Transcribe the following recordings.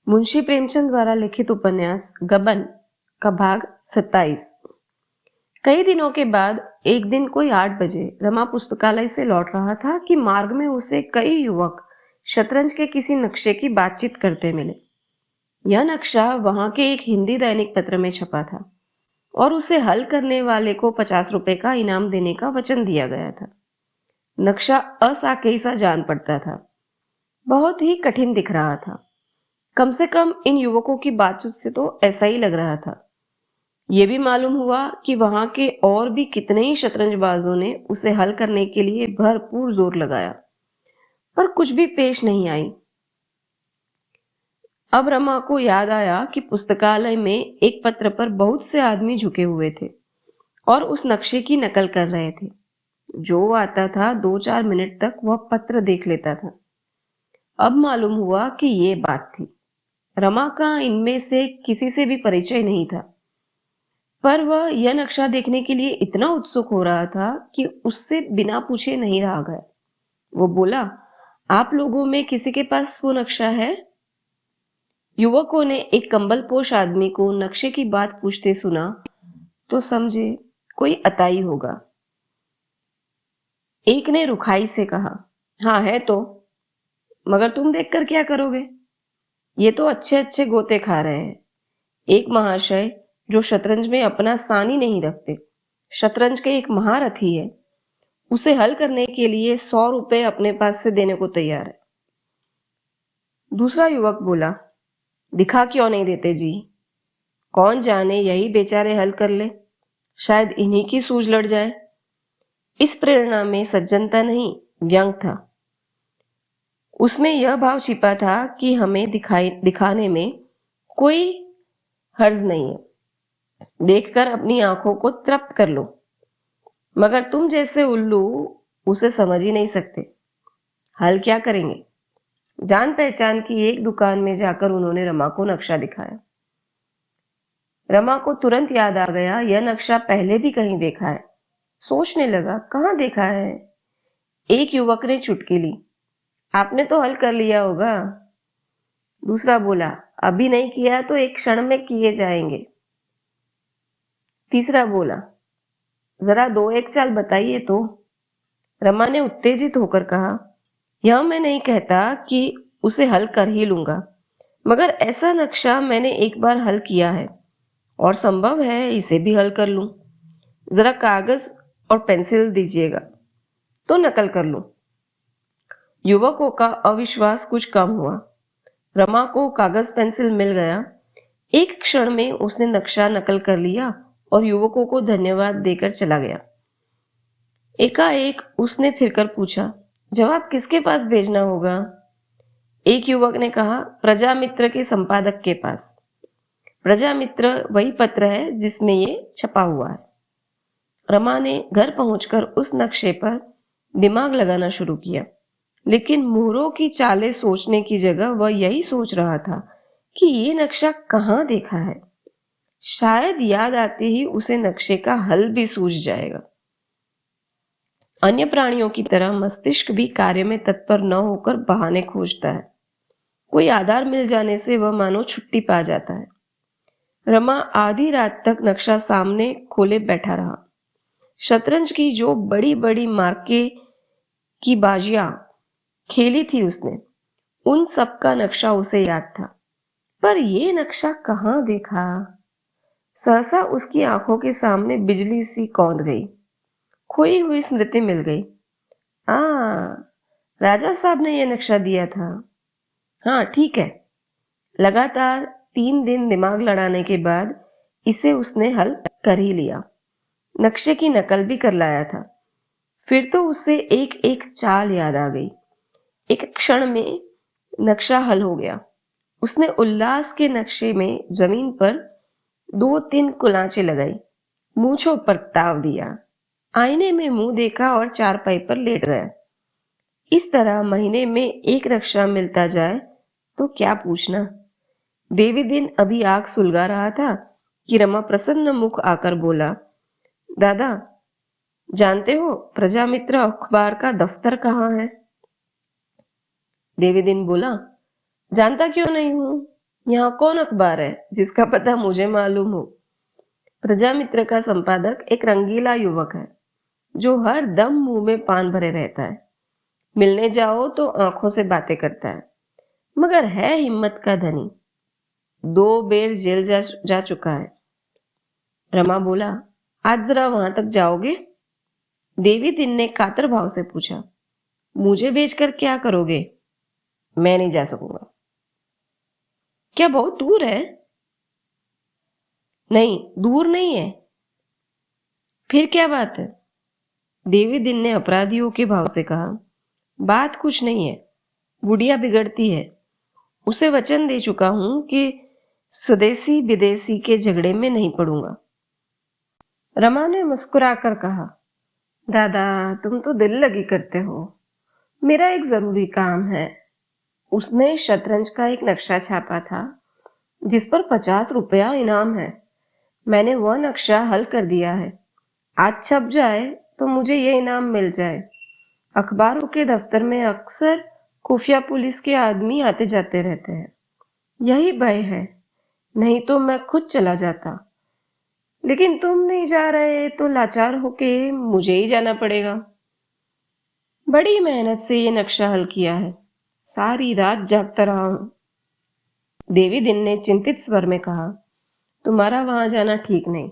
मुंशी प्रेमचंद द्वारा लिखित उपन्यास गबन का भाग 27। कई दिनों के बाद एक दिन कोई 8 बजे रमा पुस्तकालय से लौट रहा था कि मार्ग में उसे कई युवक शतरंज के किसी नक्शे की बातचीत करते मिले। यह नक्शा वहां के एक हिंदी दैनिक पत्र में छपा था और उसे हल करने वाले को 50 रुपए का इनाम देने का वचन दिया गया था। नक्शा असाकेई सा जान पड़ता था, बहुत ही कठिन दिख रहा था। कम से कम इन युवकों की बातचीत से तो ऐसा ही लग रहा था। यह भी मालूम हुआ कि वहां के और भी कितने ही शतरंजबाजों ने उसे हल करने के लिए भरपूर जोर लगाया, पर कुछ भी पेश नहीं आई। अब रमा को याद आया कि पुस्तकालय में एक पत्र पर बहुत से आदमी झुके हुए थे और उस नक्शे की नकल कर रहे थे। जो आता था 2-4 मिनट तक वह पत्र देख लेता था। अब मालूम हुआ कि ये बात थी। रमा का इनमें से किसी से भी परिचय नहीं था, पर वह यह नक्शा देखने के लिए इतना उत्सुक हो रहा था कि उससे बिना पूछे नहीं रहा गया। वो बोला, आप लोगों में किसी के पास वो नक्शा है? युवकों ने एक कंबलपोश आदमी को नक्शे की बात पूछते सुना तो समझे कोई अताई होगा। एक ने रुखाई से कहा, हाँ है तो, मगर तुम देखकर क्या करोगे? ये तो अच्छे अच्छे गोते खा रहे हैं। एक महाशय जो शतरंज में अपना सानी नहीं रखते, शतरंज के एक महारथी है, उसे हल करने के लिए 100 रुपए अपने पास से देने को तैयार है। दूसरा युवक बोला, दिखा क्यों नहीं देते जी? कौन जाने यही बेचारे हल कर ले, शायद इन्हीं की सूझ लड़ जाए। इस प्रेरणा में सज्जनता नहीं, व्यंग था। उसमें यह भाव छिपा था कि हमें दिखाने में कोई हर्ज नहीं है, देखकर अपनी आंखों को तृप्त कर लो, मगर तुम जैसे उल्लू उसे समझ ही नहीं सकते। हल क्या करेंगे? जान पहचान की एक दुकान में जाकर उन्होंने रमा को नक्शा दिखाया। रमा को तुरंत याद आ गया, यह नक्शा पहले भी कहीं देखा है। सोचने लगा, कहाँ देखा है? एक युवक ने चुटकी ली, आपने तो हल कर लिया होगा। दूसरा बोला, अभी नहीं किया तो एक क्षण में किए जाएंगे। तीसरा बोला, जरा 2-1 चाल बताइए तो। रमा ने उत्तेजित होकर कहा, यह मैं नहीं कहता कि उसे हल कर ही लूंगा, मगर ऐसा नक्शा मैंने एक बार हल किया है और संभव है इसे भी हल कर लूं। जरा कागज और पेंसिल दीजिएगा तो नकल कर लूं। युवकों का अविश्वास कुछ कम हुआ। रमा को कागज पेंसिल मिल गया। एक क्षण में उसने नक्शा नकल कर लिया और युवकों को धन्यवाद देकर चला गया। एकाएक उसने फिरकर पूछा, जवाब किसके पास भेजना होगा? एक युवक ने कहा, प्रजामित्र के संपादक के पास। प्रजामित्र वही पत्र है जिसमें ये छपा हुआ है। रमा ने घर पहुंचकर उस नक्शे पर दिमाग लगाना शुरू किया, लेकिन मोहरों की चालें सोचने की जगह वह यही सोच रहा था कि ये नक्शा कहाँ देखा है। शायद याद आते ही उसे नक्शे का हल भी सूझ जाएगा। अन्य प्राणियों की तरह मस्तिष्क भी कार्य में तत्पर न होकर बहाने खोजता है। कोई आधार मिल जाने से वह मानो छुट्टी पा जाता है। रमा आधी रात तक नक्शा सामने खोले बैठा रहा। शतरंज की जो बड़ी बड़ी मार्के की बाजियां खेली थी उसने, उन सब का नक्शा उसे याद था, पर ये नक्शा कहाँ देखा? सहसा उसकी आंखों के सामने बिजली सी कौंध गई। खोई हुई स्मृति मिल गई। राजा साहब ने यह नक्शा दिया था। हाँ ठीक है। लगातार 3 दिन दिमाग लड़ाने के बाद इसे उसने हल कर ही लिया। नक्शे की नकल भी कर लाया था। फिर तो उसे एक एक चाल याद आ गई। एक क्षण में नक्शा हल हो गया। उसने उल्लास के नक्शे में जमीन पर 2-3 कुलांचे लगाई, मूंछों पर ताव दिया, आईने में मुंह देखा और चारपाई पर लेट गया। इस तरह महीने में एक नक्शा मिलता जाए तो क्या पूछना। देवी दिन अभी आग सुलगा रहा था कि रमा प्रसन्न मुख आकर बोला, दादा जानते हो प्रजामित्र अखबार का दफ्तर कहाँ है? देवी दिन बोला, जानता क्यों नहीं हूं, यहाँ कौन अखबार है जिसका पता मुझे मालूम हो? प्रजामित्र का संपादक एक रंगीला युवक है जो हर दम मुंह में पान भरे रहता है। मिलने जाओ तो आंखों से बातें करता है, मगर है हिम्मत का धनी। 2 बेर जेल जा चुका है। रमा बोला, आज जरा वहां तक जाओगे? देवी दिन ने कातर भाव से पूछा। मुझे बेचकर क्या करोगे? मैं नहीं जा सकूंगा। क्या बहुत दूर है? नहीं, दूर नहीं है। फिर क्या बात है? देवी दिन ने अपराधियों के भाव से कहा। बात कुछ नहीं है, बुढ़िया बिगड़ती है। उसे वचन दे चुका हूं कि स्वदेशी विदेशी के झगड़े में नहीं पड़ूंगा। रमा ने मुस्कुराकर कहा, दादा तुम तो दिल लगी करते हो। मेरा एक जरूरी काम है। उसने शतरंज का एक नक्शा छापा था जिस पर 50 रुपया इनाम है। मैंने वह नक्शा हल कर दिया है। आज छप जाए तो मुझे ये इनाम मिल जाए। अखबारों के दफ्तर में अक्सर खुफिया पुलिस के आदमी आते जाते रहते हैं। यही भय है, नहीं तो मैं खुद चला जाता। लेकिन तुम नहीं जा रहे तो लाचार होके मुझे ही जाना पड़ेगा। बड़ी मेहनत से ये नक्शा हल किया है। सारी रात जागता रहा हूं। देवी दिन ने चिंतित स्वर में कहा, तुम्हारा वहां जाना ठीक नहीं।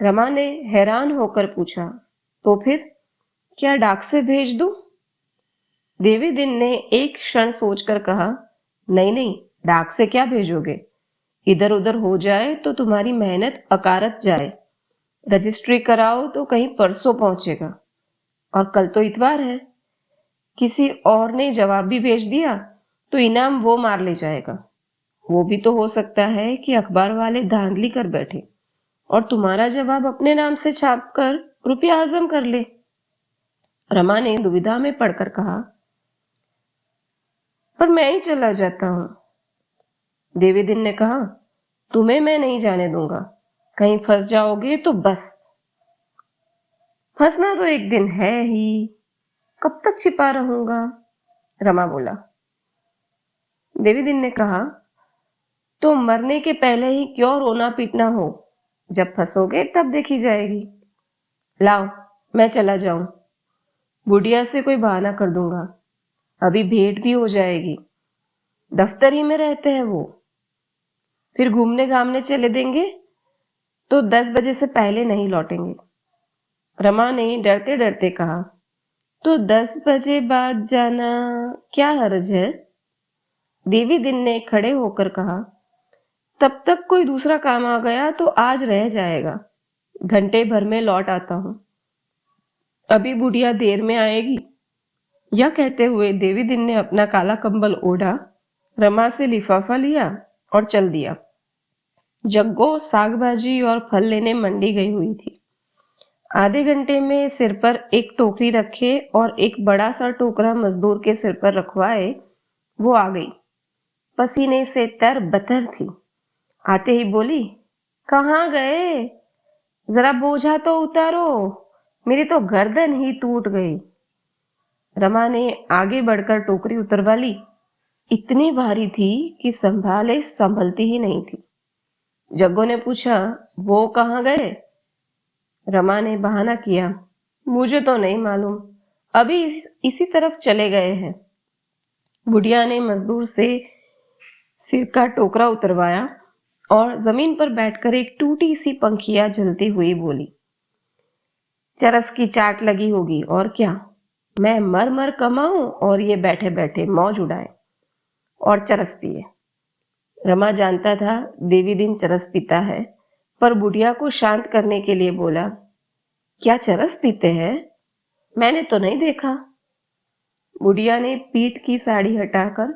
रमा ने हैरान होकर पूछा, तो फिर क्या डाक से भेज दूं? देवी दिन ने एक क्षण सोचकर कहा, नहीं नहीं, डाक से क्या भेजोगे? इधर उधर हो जाए तो तुम्हारी मेहनत अकारत जाए। रजिस्ट्री कराओ तो कहीं परसों पहुंचेगा। और कल तो इतवार है। किसी और ने जवाब भी भेज दिया तो इनाम वो मार ले जाएगा। वो भी तो हो सकता है कि अखबार वाले धांधली कर बैठे और तुम्हारा जवाब अपने नाम से छाप कर रुपया हजम कर ले। रमा ने दुविधा में पड़कर कहा, पर मैं ही चला जाता हूं। देवी दिन ने कहा, तुम्हें मैं नहीं जाने दूंगा। कहीं फंस जाओगे तो बस। फंसना तो एक दिन है ही, कब तक छिपा रहूंगा? रमा बोला। देवी दिन ने कहा, तो मरने के पहले ही क्यों रोना पीटना हो? जब फंसोगे तब देखी जाएगी। लाओ, मैं चला जाऊं। बुढ़िया से कोई बहाना कर दूंगा। अभी भेंट भी हो जाएगी। दफ्तर ही में रहते हैं वो। फिर घूमने घामने चले देंगे तो 10 बजे से पहले नहीं लौटेंगे। रमा ने डरते डरते कहा, तो 10 बजे बाद जाना क्या हर्ज है? देवी दिन ने खड़े होकर कहा, तब तक कोई दूसरा काम आ गया तो आज रह जाएगा। घंटे भर में लौट आता हूं। अभी बुढ़िया देर में आएगी। यह कहते हुए देवी दिन ने अपना काला कंबल ओढ़ा, रमा से लिफाफा लिया और चल दिया। जग्गो साग भाजी और फल लेने मंडी गई हुई थी। आधे घंटे में सिर पर एक टोकरी रखे और एक बड़ा सा टोकरा मजदूर के सिर पर रखवाए वो आ गई। पसीने से तर बतर थी। आते ही बोली, कहाँ गए? जरा बोझा तो उतारो, मेरी तो गर्दन ही टूट गई। रमा ने आगे बढ़कर टोकरी उतरवा ली। इतनी भारी थी कि संभाले संभलती ही नहीं थी। जग्गो ने पूछा, वो कहाँ गए? रमा ने बहाना किया, मुझे तो नहीं मालूम, अभी इसी तरफ चले गए हैं। बुढ़िया ने मजदूर से सिर का टोकरा उतरवाया और जमीन पर बैठकर एक टूटी सी पंखिया जलती हुई बोली, चरस की चाट लगी होगी और क्या। मैं मर मर कमाऊं और ये बैठे बैठे मौज उड़ाए और चरस पिए। रमा जानता था देवी दिन चरस पीता है, पर बुढ़िया को शांत करने के लिए बोला, क्या चरस पीते हैं? मैंने तो नहीं देखा। बुढ़िया ने पीठ की साड़ी हटाकर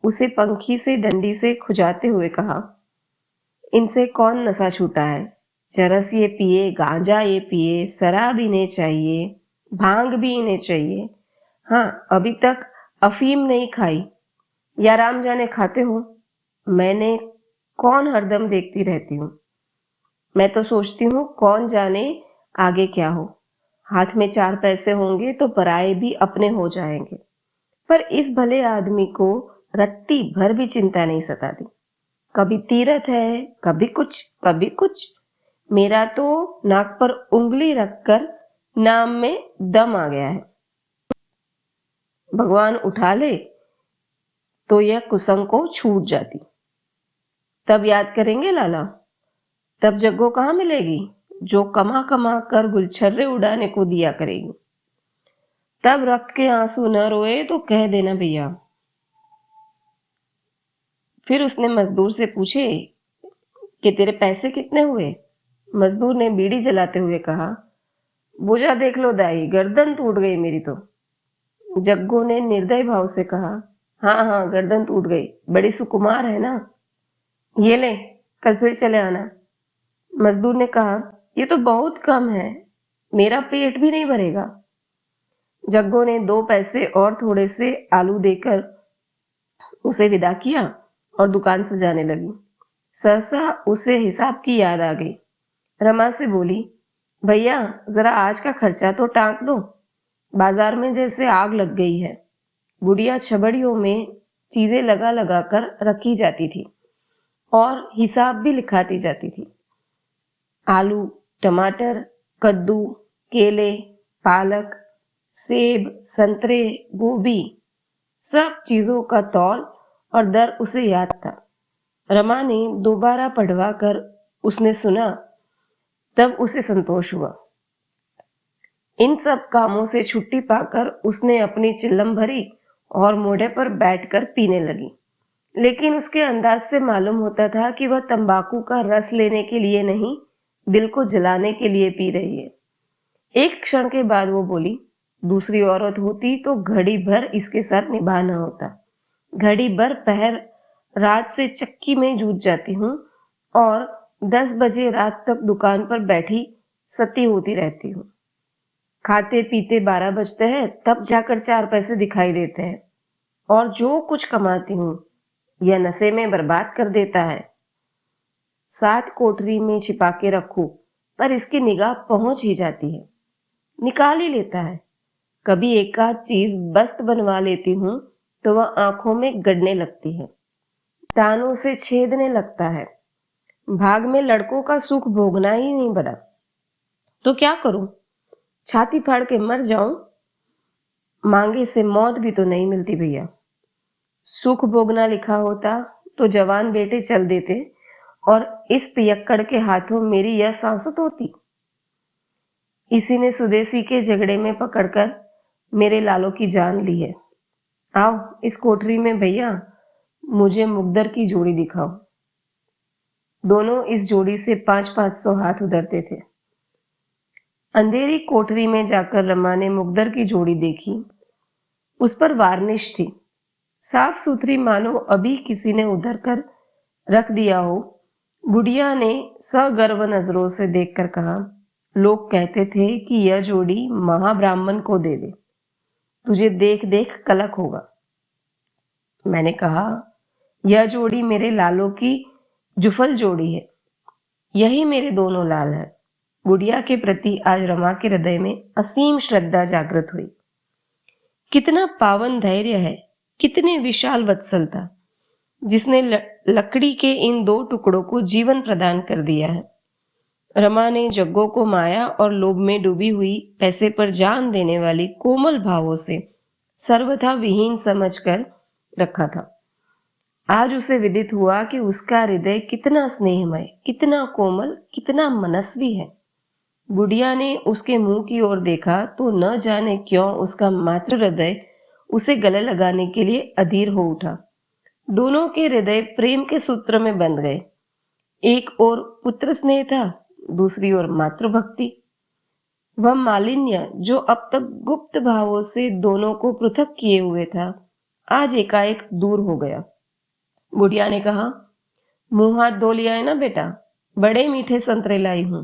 उसे पंखी से डंडी से खुजाते हुए कहा, इनसे कौन नशा छूटा है? चरस ये पिए, गांजा ये पिए, शराब इन्हें चाहिए, भांग भी इन्हें चाहिए। हाँ, अभी तक अफीम नहीं खाई, या राम जाने खाते हो। मैंने कौन हरदम देखती रहती हूँ। मैं तो सोचती हूँ कौन जाने आगे क्या हो। हाथ में 4 पैसे होंगे तो पराए भी अपने हो जाएंगे। पर इस भले आदमी को रत्ती भर भी चिंता नहीं सताती। कभी तीरथ है, कभी कुछ। मेरा तो नाक पर उंगली रखकर नाम में दम आ गया है। भगवान उठा ले तो यह कुसंग को छूट जाती। तब याद करेंगे लाला, तब जग्गो कहाँ मिलेगी जो कमा कमा कर गुलछर्रे उड़ाने को दिया करेगी। तब रक्त के आंसू न रोए तो कह देना भैया। फिर उसने मजदूर से पूछे कि तेरे पैसे कितने हुए। मजदूर ने बीड़ी जलाते हुए कहा, बोझा देख लो दाई, गर्दन टूट गई मेरी तो। जग्गू ने निर्दय भाव से कहा, हाँ हाँ गर्दन टूट गई, बड़ी सुकुमार है ना, ये ले कल फिर चले आना। मजदूर ने कहा, ये तो बहुत कम है, मेरा पेट भी नहीं भरेगा। जग्गू ने 2 पैसे और थोड़े से आलू देकर उसे विदा किया और दुकान से जाने लगी। सहसा उसे हिसाब की याद आ गई। रमा से बोली, भैया जरा आज का खर्चा तो टाँक दो, बाजार में जैसे आग लग गई है। गुड़िया छबड़ियों में चीजें लगा लगा कर रखी जाती थी और हिसाब भी लिखाती जाती थी। आलू, टमाटर, कद्दू, केले, पालक, सेब, संतरे, गोभी, सब चीजों का तौल और दर उसे याद था। रमा ने दोबारा पढ़वा कर उसने सुना, तब उसे संतोष हुआ। इन सब कामों से छुट्टी पाकर उसने अपनी चिल्लम भरी और मोढ़े पर बैठकर पीने लगी। लेकिन उसके अंदाज से मालूम होता था कि वह तंबाकू का रस लेने के लिए नहीं, दिल को जलाने के लिए पी रही है। एक क्षण के बाद वो बोली, दूसरी औरत होती तो घड़ी भर इसके साथ निभाना होता। घड़ी भर पहर रात से चक्की में जूझ जाती हूँ और 10 बजे रात तक दुकान पर बैठी सती होती रहती हूँ। खाते पीते 12 बजते हैं, तब जाकर 4 पैसे दिखाई देते हैं और जो कुछ कमाती हूँ यह नशे में बर्बाद कर देता है। 7 कोठरी में छिपा के रखूं, पर इसकी निगाह पहुंच ही जाती है, निकाल ही लेता है। कभी एक आध चीज बस्त बनवा लेती हूँ तो वह आंखों में गड़ने लगती है, तानों से छेदने लगता है। भाग में लड़कों का सुख भोगना ही नहीं बना, तो क्या करूं? छाती फाड़ के मर जाऊं? मांगे से मौत भी तो नहीं मिलती भैया। सुख भोगना लिखा होता तो जवान बेटे चल देते और इस पियक्कड़ के हाथों मेरी यह सांसत होती। इसी ने सुदेशी के झगड़े में पकड़कर मेरे लालों की जान ली है। आओ इस कोठरी में भैया, मुझे मुकद्दर की जोड़ी दिखाओ। दोनों इस जोड़ी से 500-500 हाथ उधरते थे। अंधेरी कोठरी में जाकर रमा ने मुकद्दर की जोड़ी देखी। उस पर वार्निश थी, साफ सुथरी, मानो अभी किसी ने उधर कर रख दिया हो। बुढ़िया ने सगर्व नजरों से देखकर कहा, लोग कहते थे कि यह जोड़ी महाब्राह्मण को दे दे, तुझे देख देख कलक होगा। मैंने कहा, यह जोड़ी मेरे लालों की जुफल जोड़ी है, यही मेरे दोनों लाल हैं। बुढ़िया के प्रति आज रमा के हृदय में असीम श्रद्धा जागृत हुई। कितना पावन धैर्य है, कितनी विशाल वत्सलता, जिसने लकड़ी के इन 2 टुकड़ों को जीवन प्रदान कर दिया है। रमा ने जग्गो को माया और लोभ में डूबी हुई, पैसे पर जान देने वाली कोमल भावों से सर्वथा विहीन समझकर रखा था। आज उसे विदित हुआ कि उसका हृदय कितना स्नेहमय, कितना कोमल, कितना मनस्वी है। बुढ़िया ने उसके मुंह की ओर देखा तो न जाने क्यों उसका मातृ हृदय उसे गले लगाने के लिए अधीर हो उठा। दोनों के हृदय प्रेम के सूत्र में बंध गए। एक ओर पुत्र स्नेह था, दूसरी ओर मातृभक्ति। वह मालिन्य जो अब तक गुप्त भावों से दोनों को पृथक किए हुए था, आज एकाएक दूर हो गया। बुढ़िया ने कहा, मुंह हाथ धो लिया है ना बेटा? बड़े मीठे संतरे लाई हूं,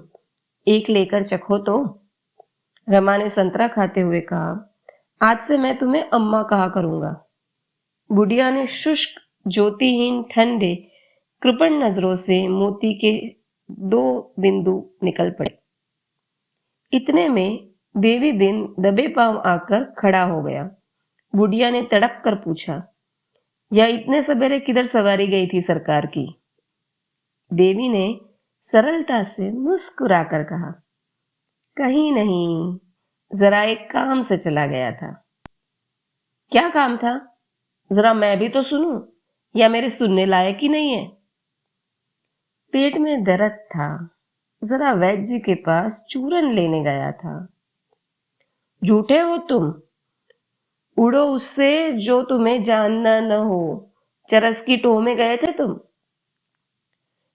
एक लेकर चखो तो। रमा ने संतरा खाते हुए कहा, आज से मैं तुम्हें अम्मा कहा करूंगा। बुढ़िया ने शुष्क, ज्योतिहीन, ठंडे, कृपण नजरों से मोती के 2 बिंदु निकल पड़े। इतने में देवी दिन दबे पांव आकर खड़ा हो गया। बुढ़िया ने तड़प कर पूछा, यह इतने सवेरे किधर सवारी गई थी सरकार की? देवी ने सरलता से मुस्कुराकर कहा, कहीं नहीं, जरा एक काम से चला गया था। क्या काम था? जरा मैं भी तो सुनूं, या मेरे सुनने लायक ही नहीं है? पेट में दर्द था, जरा वैद्य जी के पास चूरन लेने गया था। झूठे हो तुम, उड़ो उससे जो तुम्हें जानना न हो। चरस की टोह में गए थे तुम?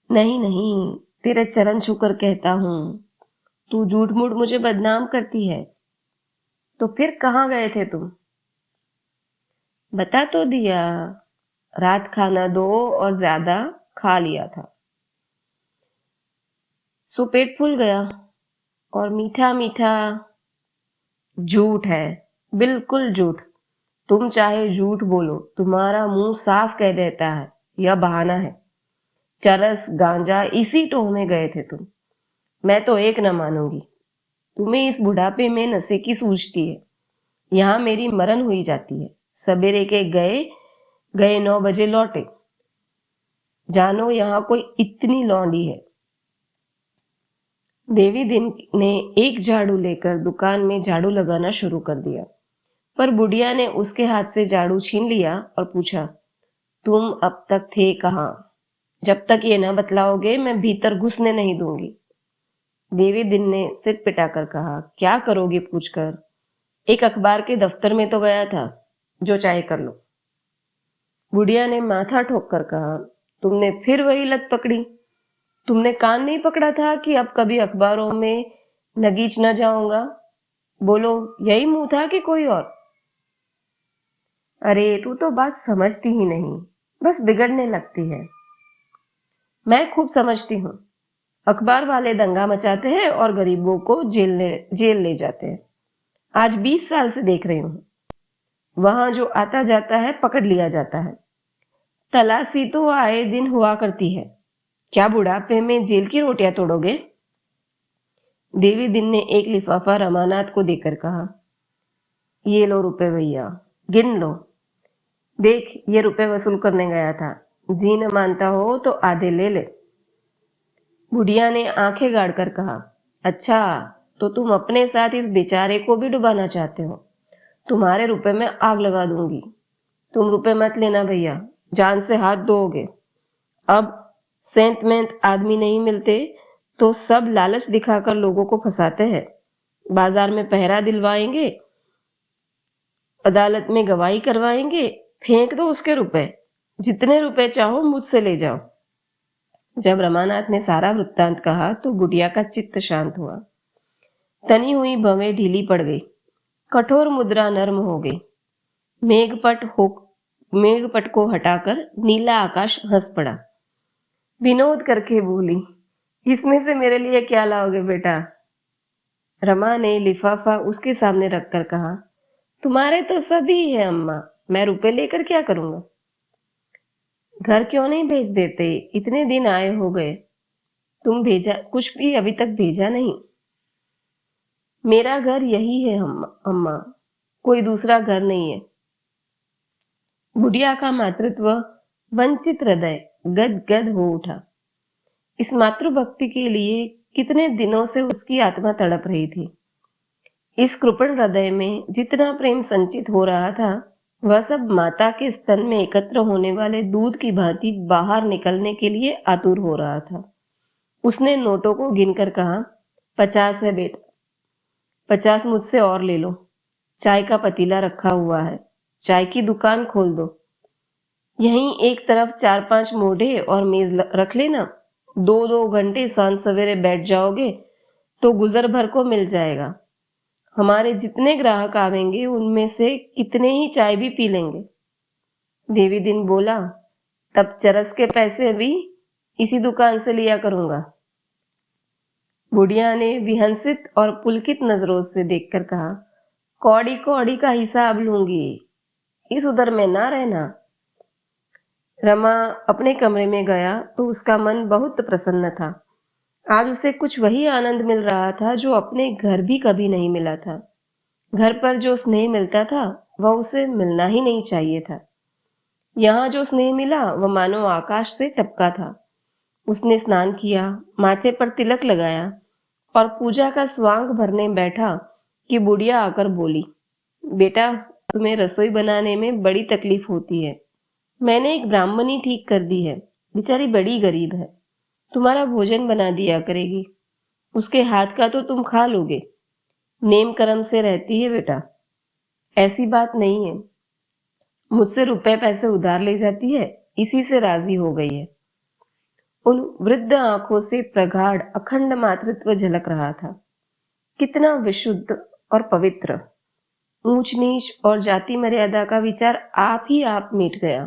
नहीं नहीं, तेरे चरण छूकर कहता हूं, तू झूठ मूठ मुझे बदनाम करती है। तो फिर कहाँ गए थे तुम? बता तो दिया, रात खाना दो और ज्यादा खा लिया था, सो पेट फूल गया। और मीठा मीठा। झूठ है, बिल्कुल झूठ। तुम चाहे झूठ बोलो, तुम्हारा मुंह साफ कह देता है यह बहाना है। चरस गांजा इसी टोह में गए थे तुम। मैं तो एक न मानूंगी। तुम्हें इस बुढ़ापे में नशे की सूझती है। यहाँ मेरी मरण हुई जाती है। सवेरे के गए गए 9 बजे लौटे। जानो यहाँ कोई इतनी लौंडी है। देवी दिन ने एक झाड़ू लेकर दुकान में झाड़ू लगाना शुरू कर दिया, पर बुढ़िया ने उसके हाथ से झाड़ू छीन लिया और पूछा, तुम अब तक थे कहाँ? जब तक ये न बतलाओगे मैं भीतर घुसने नहीं दूंगी। देवी दिन ने सिर पिटाकर कहा, क्या करोगी पूछकर? एक अखबार के दफ्तर में तो गया था, जो चाहे कर लो। बुढ़िया ने माथा ठोक कर कहा, तुमने फिर वही लत पकड़ी। तुमने कान नहीं पकड़ा था कि अब कभी अखबारों में नगीच न जाऊंगा? बोलो, यही मुंह था कि कोई और? अरे तू तो बात समझती ही नहीं, बस बिगड़ने लगती है। मैं खूब समझती हूँ। अखबार वाले दंगा मचाते हैं और गरीबों को जेल ले जाते हैं। आज 20 साल से देख रही हूँ। वहां जो आता जाता है पकड़ लिया जाता है। तलाशी तो आए दिन हुआ करती है। क्या बुढ़ापे में जेल की रोटियां तोड़ोगे? देवी दिन ने एक लिफाफा रमानाथ को देकर कहा, ये लो रुपए भैया, गिन लो। देख, ये रुपए वसूल करने गया था। जी न मानता हो तो आधे ले ले। बुढ़िया ने आंखें गाड़ कर कहा, अच्छा, तो तुम अपने साथ इस बेचारे को भी डुबाना चाहते हो? तुम्हारे रुपए में आग लगा दूंगी। तुम रुपए मत लेना भैया, जान से हाथ धोओगे। अब सेंत मेंत आदमी नहीं मिलते तो सब लालच दिखाकर लोगों को फंसाते हैं। बाजार में पहरा दिलवाएंगे, अदालत में गवाही करवाएंगे, फेंक दो उसके रुपए। जितने रुपए चाहो मुझसे ले जाओ। जब रमानाथ ने सारा वृत्तांत कहा तो बुढ़िया का चित्त शांत हुआ। तनी हुई भवें ढीली पड़ गई, कठोर मुद्रा नर्म हो गई। मेघपट को हटाकर नीला आकाश हंस पड़ा। विनोद करके बोली, इसमें से मेरे लिए क्या लाओगे बेटा? रमा ने लिफाफा उसके सामने रखकर कहा, तुम्हारे तो सभी है अम्मा, मैं रुपए लेकर क्या करूंगा? घर क्यों नहीं भेज देते? इतने दिन आए हो गए, तुम भेजा कुछ भी अभी तक भेजा नहीं। मेरा घर यही है अम्मा, कोई दूसरा घर नहीं है। बुढ़िया का मातृत्व वंचित हृदय गद गद हो उठा। इस मातृभक्ति के लिए कितने दिनों से उसकी आत्मा तड़प रही थी। इस कृपण हृदय में जितना प्रेम संचित हो रहा था, वह सब माता के स्तन में एकत्र होने वाले दूध की भांति बाहर निकलने के लिए आतुर हो रहा था। उसने नोटों को गिनकर कहा, 50 है बेटा, 50 मुझसे और ले लो। चाय का पतीला रखा हुआ है, चाय की दुकान खोल दो। यहीं एक तरफ 4-5 मोढ़े और मेज रख लेना। 2-2 घंटे सांझ सवेरे बैठ जाओगे तो गुजर भर को मिल जाएगा। हमारे जितने ग्राहक आवेंगे उनमें से कितने ही चाय भी पी लेंगे। देवी दिन बोला, तब चरस के पैसे भी इसी दुकान से लिया करूंगा। बुढ़िया ने विहंसित और पुलकित नजरों से देखकर कहा, कौड़ी कौड़ी का हिसाब लूंगी, इस उधर में ना रहना। रमा अपने कमरे में गया तो उसका मन बहुत प्रसन्न था। आज उसे कुछ वही आनंद मिल रहा था जो अपने घर भी कभी नहीं मिला था। घर पर जो स्नेह मिलता था वह उसे मिलना ही नहीं चाहिए था। यहाँ जो स्नेह मिला वह मानो आकाश से टपका था। उसने स्नान किया, माथे पर तिलक लगाया और पूजा का स्वांग भरने बैठा कि बुढ़िया आकर बोली, बेटा, तुम्हें रसोई बनाने में बड़ी तकलीफ होती है। मैंने एक ब्राह्मणी ठीक कर दी है, बेचारी बड़ी गरीब है, तुम्हारा भोजन बना दिया करेगी। उसके हाथ का तो तुम खा लोगे। नेम कर्म से रहती है बेटा, ऐसी बात नहीं है। मुझसे रुपए पैसे उधार ले जाती है, इसी से राजी हो गई है। उन वृद्ध आंखों से प्रगाढ़ अखंड मातृत्व झलक रहा था। कितना विशुद्ध और पवित्र। ऊंच नीच और जाति मर्यादा का विचार आप ही आप मिट गया।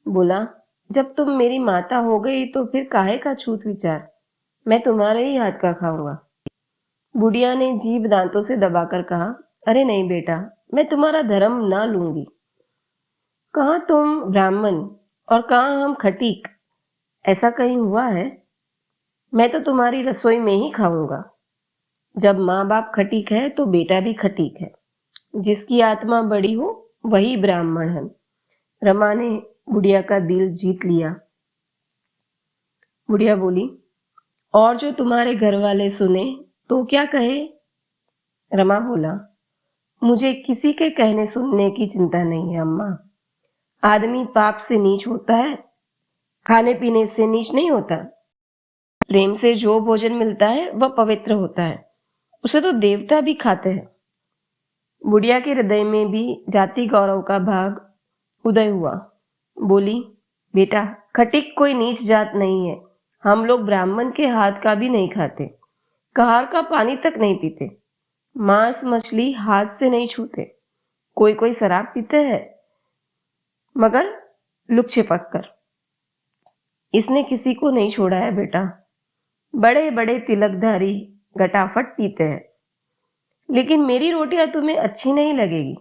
बोला, जब तुम मेरी माता हो गई तो फिर काहे का छूत विचार, मैं तुम्हारे ही हाथ का खाऊंगा। बुढ़िया ने जीभ दांतों से दबाकर कहा, अरे नहीं बेटा, मैं तुम्हारा धर्म ना लूंगी। कहाँ तुम ब्राह्मण और कहाँ हम खटीक, ऐसा कहीं हुआ है? मैं तो तुम्हारी रसोई में ही खाऊंगा। जब माँ बाप खटीक है तो बेटा भी खटीक है। जिसकी आत्मा बड़ी हो वही ब्राह्मण है। रमा ने बुढ़िया का दिल जीत लिया। बुढ़िया बोली, और जो तुम्हारे घर वाले सुने तो क्या कहे? रमा बोला, मुझे किसी के कहने सुनने की चिंता नहीं है अम्मा। आदमी पाप से नीच होता है, खाने पीने से नीच नहीं होता। प्रेम से जो भोजन मिलता है वह पवित्र होता है, उसे तो देवता भी खाते हैं। बुढ़िया के हृदय में भी जाति गौरव का भाग उदय हुआ। बोली, बेटा, खटिक कोई नीच जात नहीं है। हम लोग ब्राह्मण के हाथ का भी नहीं खाते, कहार का पानी तक नहीं पीते, मांस मछली हाथ से नहीं छूते। कोई कोई शराब पीते हैं, मगर लुक छिपक कर। इसने किसी को नहीं छोड़ा है बेटा। बड़े बड़े तिलकधारी गटाफट पीते हैं, लेकिन मेरी रोटियां तुम्हें अच्छी नहीं लगेगी।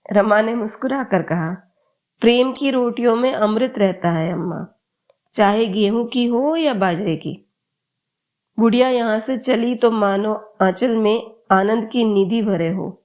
रमा ने मुस्कुरा कर कहा, प्रेम की रोटियों में अमृत रहता है अम्मा, चाहे गेहूं की हो या बाजरे की। बुढ़िया यहां से चली तो मानो आंचल में आनंद की निधि भरे हो।